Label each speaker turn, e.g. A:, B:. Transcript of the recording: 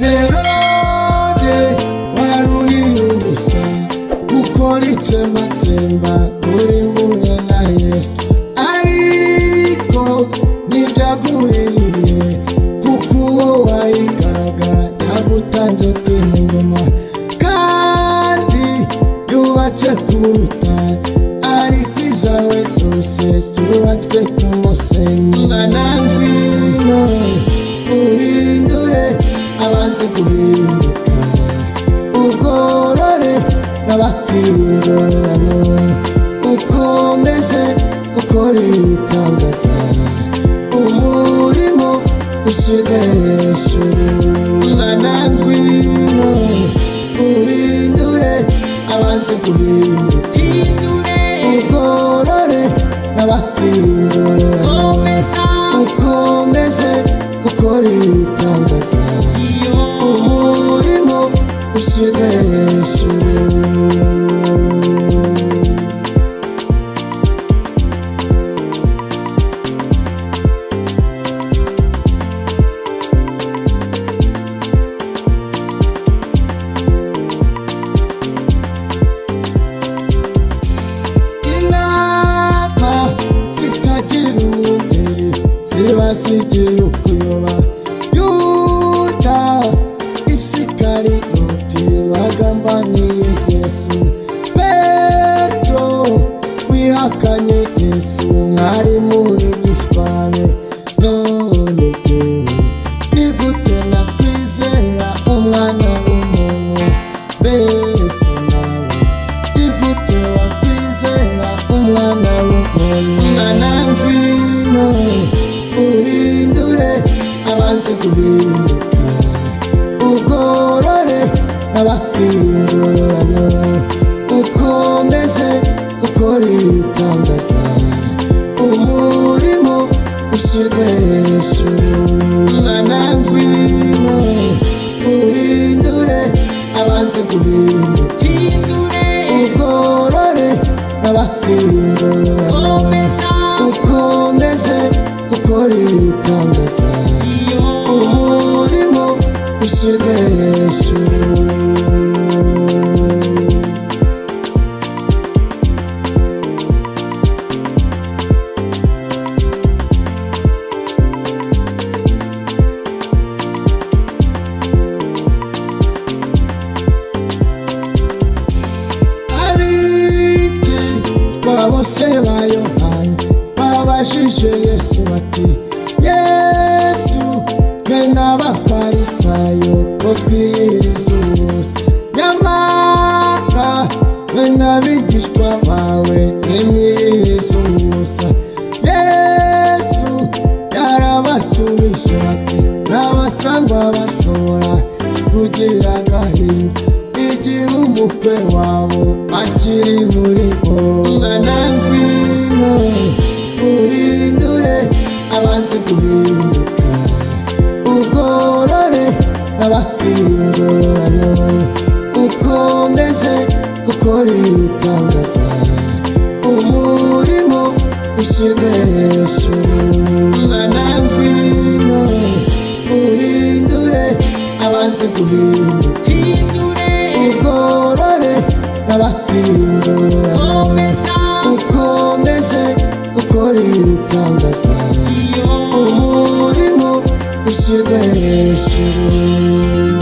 A: Herode waruhiye ubusa gukora itsembatsemba kurimbure na Yesu, ariko ntibyaguhiriye kuko uwo wahigaga yagutanze kwima ingoma, kandi yubatse ku rutare, ariko izawe zose zubatswe ku musenyi. Mwana ngwino uhindure abanze guhinduka, ugorore n'abakwingororano, ukomeze ukora ibitangaza, umurimo ushyire hejuru. Mwana ngwino uhindure abanze guhinduka, ugorore n'abakwingororano, ukomeze ukora ibitangaza, umurimo ushyire hejuru. Inama zitagira umwungeri ziba zigiye ukuyoba, Yuda Isikariyoti bagambaniye Yesu, Petero wihakanye Yesu, mwari murigishwa be. None jyewe ni gute nakwizera umwana w'umuntu? Mbese nawe ni gute wakwizera umwana w'umuntu? Mwana ngwino uhindure abanze guhinduka, ugorore n'abakwingororano, ukomeze ukora ibitangaza, umurimo ushyirwe hejuru. Mwana ngwino uhindure abanze guhinduka, ugorore n'abakwingororano, ukomeze ukora ibitangaza, umurimo ushyirwe hejuru. Abigishwa bose ba Yohana babajije Yesu bati, Yesu twe n'abafarisayo ko twiyiriza ubusa, nyamara twe n'abigishwa bawe ntimwiyiriza ubusa. Yesu yarabasubije ati, n'abasangwa bashobora kugira agahinda igihe umukwe wabo akiri muri bo. Mwana ngwino uhindure abanze guhinduka, ugorore n'abakwingororano, ukomeze ukora ibitangaza, umurimo ushyirwe hejuru. Mwana ngwino uhindure abanze guhinduka, ugorore n'abakwingororano, ukomeze ukora ibitangaza, umurimo ushyirwe hejuru.